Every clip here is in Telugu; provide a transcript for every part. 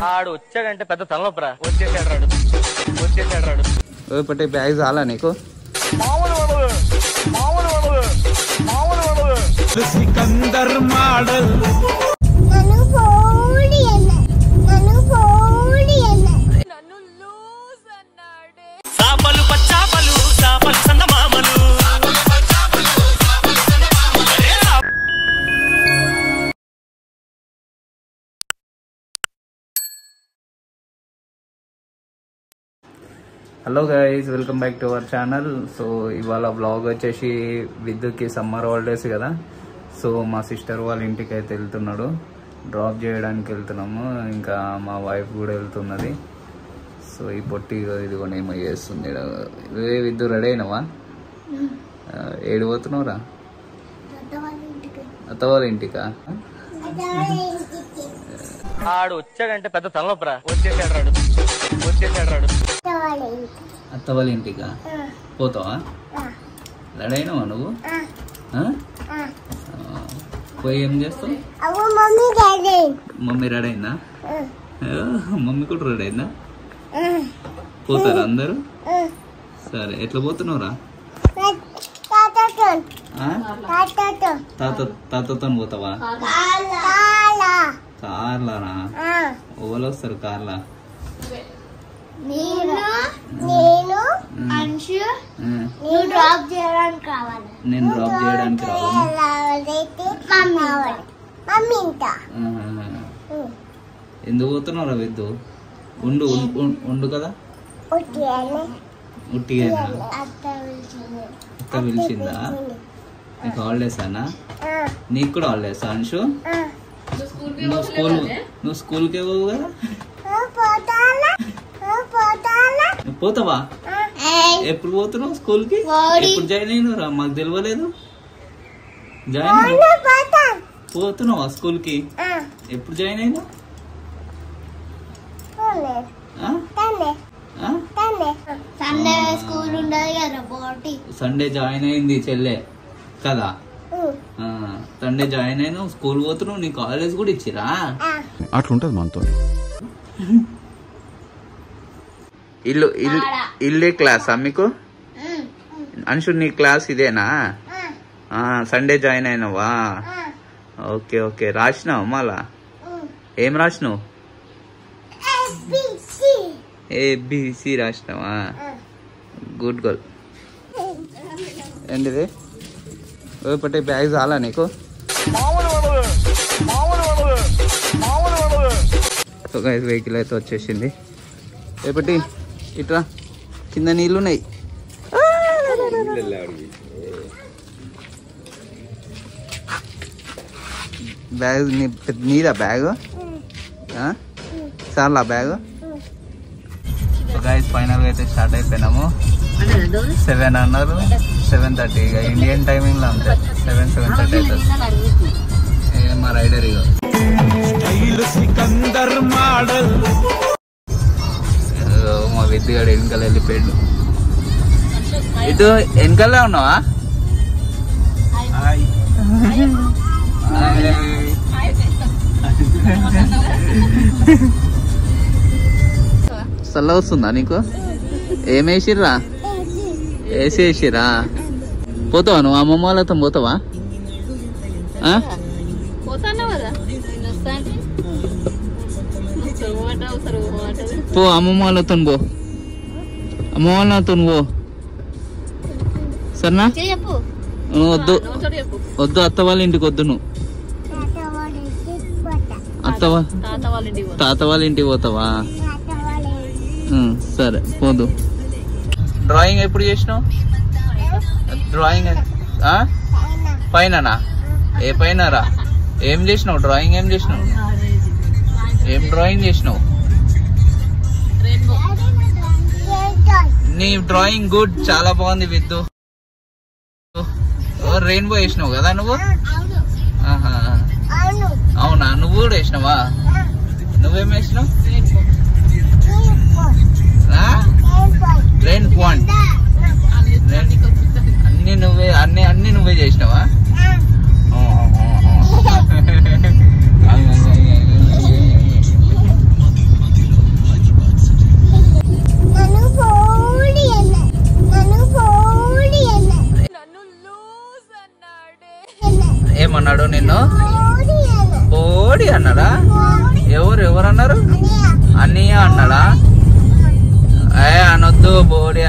ఆడు వచ్చాడంటే పెద్ద తలనొప్పరా. వచ్చేసాడు రాడు. పట్టే బ్యాగ్ చాలా నీకు Sikandar model hello guys, welcome back to our channel. So ఇవాళ బ్లాగ్ వచ్చేసి విద్యుత్కి సమ్మర్ హాలిడేస్ కదా. సో మా సిస్టర్ వాళ్ళ ఇంటికి అయితే వెళ్తున్నాడు, డ్రాప్ చేయడానికి వెళ్తున్నాము. ఇంకా మా వైఫ్ కూడా వెళ్తున్నది. సో ఈ పొట్టి ఇదిగోని ఏమో చేస్తుంది. విద్యు రెడీ అయినావా? ఏడు పోతున్నావురా? అత్త వాళ్ళ ఇంటికా? ఆడు వచ్చాడంటే పెద్ద తలనొప్పరా. వచ్చేసాడు రాడు. అత్త వాళ్ళ ఇంటికా పోతావా? రెడీ అయినావా నువ్వు? పోయి ఏం చేస్తావు? మమ్మీ రెడీ అయిందా? మమ్మీ కూడా రెడీ అయిందా? పోతారా అందరూ? సరే, ఎట్లా పోతున్నావురా? తాతతో పోతావా? కార్లారా? ఓవలు వస్తారు కార్లా? నేను డ్రాప్ చేయడానికి రావాలి. ఎందుకు పోతున్నారా విద్దు? ఉండు కదా. ఉట్టిగా అత్త పిలిచిందా? నీకు హాలిడేస్ అన్నా? నీకు కూడా హాలిడేసా అంశు? నువ్వు స్కూల్కే పోవు కదా? పోతావా? ఎప్పుడు పోతున్నావు స్కూల్ కి? ఎప్పుడు జాయిన్ అయినరా? మాకు తెలియలేదు. పోతున్నావా స్కూల్ కి? ఎప్పుడు జాయిన్ అయినా? సండే జాయిన్ అయింది చెల్లె కదా. సండే జాయిన్ అయినా స్కూల్ పోతున్నావు. నీ కాలేజ్ కూడా ఇచ్చిరా? అట్లుంటది మనతో. ఇల్లే క్లాసా మీకు? అంశు నీ క్లాస్ ఇదేనా? సండే జాయిన్ అయినావా? Okay okay. రాసినావు మళ్ళా? ఏం రాసినావు? ఏబిసి రాసినావా? Good girl. ఏంటిది పట్టే బ్యాగ్ చాలా నీకు? వెహికల్ అయితే వచ్చేసింది. రేపటి ఇట్రా, కింద నీళ్ళు ఉన్నాయి. బ్యాగ్ నీదా? బ్యాగ్ చాలా బ్యాగ్. గైస్ ఫైనల్ గా అయితే స్టార్ట్ అయిపోయినాము. 7 అన్నారు, 7:30. ఇక ఇండియన్ టైమింగ్ లో అంతే 7:30 అవుతుంది. మా రైడర్ ఇక సికందర్ మోడల్. మా విద్యగాడు వెనకాల వెళ్ళిపోయాడు. ఇటు వెనకాలే ఉన్నావా? చల్ల వస్తుందా నీకు? ఏమేసిర్రా? ఏసీ వేసిరా? పోతావా నువ్వు? అమ్మమ్మ వాళ్ళతో పోతావా? పో, అమ్మమ్మ వాళ్ళతో పో. అమ్మ వాళ్ళతో పో. సరేనా? నువ్వు వద్దు అత్త వాళ్ళ ఇంటికి వద్దు. నువ్వు తాత వాళ్ళ ఇంటికి పోతావా? సరే పోదు. డ్రాయింగ్ ఎప్పుడు చేసినావు? డ్రాయింగ్ పైన? ఏ పైనరా? ఏం చేసినావు? డ్రాయింగ్ ఏం చేసినావు? ఏం డ్రాయింగ్ చేసినావు? నీ డ్రాయింగ్ గుడ్, చాలా బాగుంది విద్దు. రెయిన్బో వేసినావు కదా నువ్వు? అవునా? నువ్వు కూడా వేసినావా? నువ్వేం వేసినావు? Rain point. అన్ని నువ్వే చేసినావా?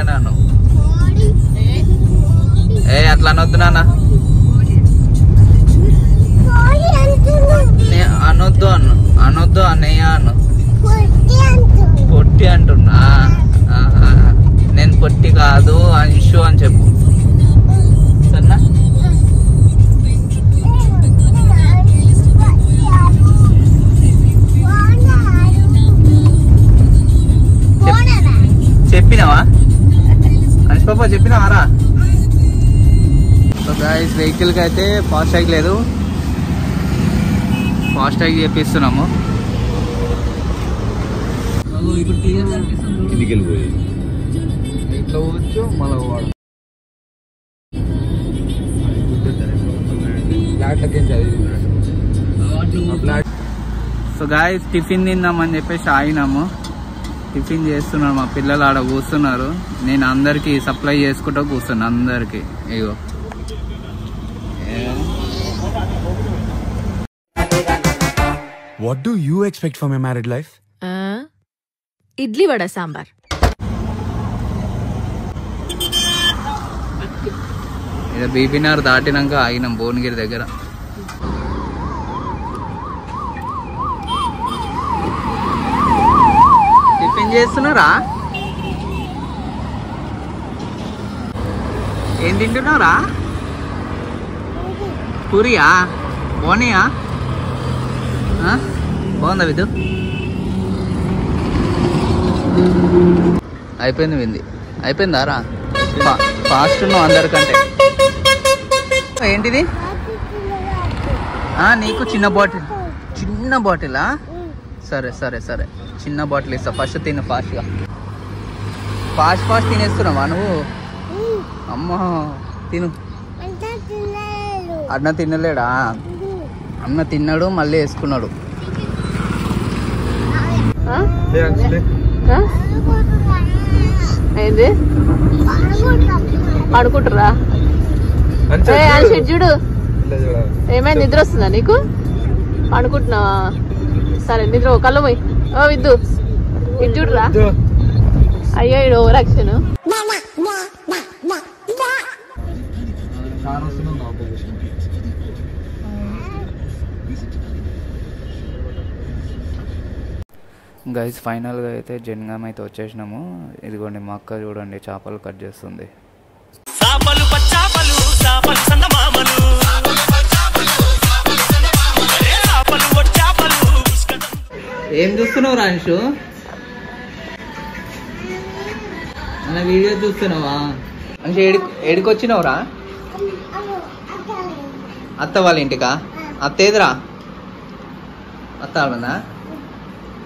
గట్టిగానే అను. ఏ అట్లా అనొద్దు నాన్న, అనొద్దు అనొద్దు అన్నయ్య అను. పొట్టి అంటున్నా. నేను పొట్టి కాదు అంశు అని చెప్పు సరేనా. చెప్పినావా అంశు పాప, చెప్పినావారా? సో గైస్ వెహికల్కి అయితే ఫాస్టాగ్ లేదు, ఫాస్టాగ్ చేపిస్తున్నాము. ఇట్లా పోవచ్చు మళ్ళీ పోవడం. సో గాయస్ టిఫిన్ తిందామని చెప్పేసి ఆగినాము. టిఫిన్ చేస్తున్నారు మా పిల్లలు, ఆడ కూర్చున్నారు. నేను అందరికి సప్లై చేసుకుంటూ కూర్చున్నా అందరికి. ఇగో What do you expect from a married life? Idli vada sambar. ఇక బీబీనార్ దాటినాక ఆగినాం భువనగిరి దగ్గర. టిఫిన్ చేస్తున్నారా? ఏం తింటున్నారా? పూరియా? బోనియా? బాగుందా విద్దు? అయిపోయింది వింది. అయిపోయిందారా? ఫాస్ట్ ఉన్నావు అందరికంటే. ఏంటిది? నీకు చిన్న బాటిల్. చిన్న బాటిలా? సరే సరే సరే, చిన్న బాటిల్ ఇస్తా. ఫస్ట్ తిను ఫాస్ట్గా. ఫాస్ట్ తినేస్తున్నావా నువ్వు? అమ్మా తిను. అన్న తినలేడా? అన్న తిన్నాడు మళ్ళీ వేసుకున్నాడు. ఏంది పడుకుంటురా? చూడు ఏమైంది, నిద్ర వస్తుందా నీకు? పడుకుంటున్నావా? సరే నిద్ర. కళ్ళు పోయి. ఓ విద్దు ఇటు చూడురా. అయ్యో ఇడు ఓవరాక్షన్. గైస్ ఫైనల్గా అయితే జనగాం అయితే వచ్చేసినాము. ఇదిగోండి మా అక్క చూడండి చేపలు కట్ చేస్తుంది. ఏం చూస్తున్నావు రాంశు? అన్న వీడియో చూస్తున్నావా? అంటే ఏడికొచ్చినావురా? అత్త వాళ్ళ ఇంటికా? అత్త ఏదిరా? అత్త వాళ్ళనా?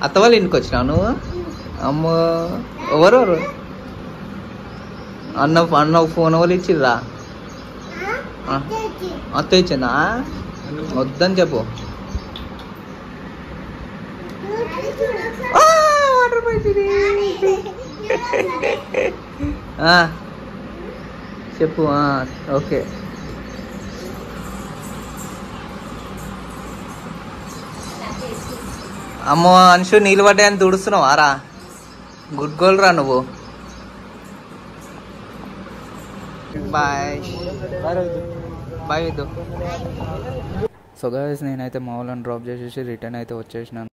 అత్త వాళ్ళ ఇంటికి వచ్చినావు నువ్వు? అమ్మో ఎవరెవరు? అన్న ఫోన్ వాళ్ళు ఇచ్చిర్రా? అత్త ఇచ్చిందా? వద్దని చెప్పు. చెప్పు. ఓకే. అమ్మో అంశు నీళ్ళు పడ్డాయని తుడుస్తున్నావు ఆరా? గుడ్ గోల్ రా నువ్వు. Bye bye Viddu. So guys నేనైతే మా వాళ్ళని డ్రాప్ చేసేసి రిటర్న్ అయితే వచ్చేసినాను.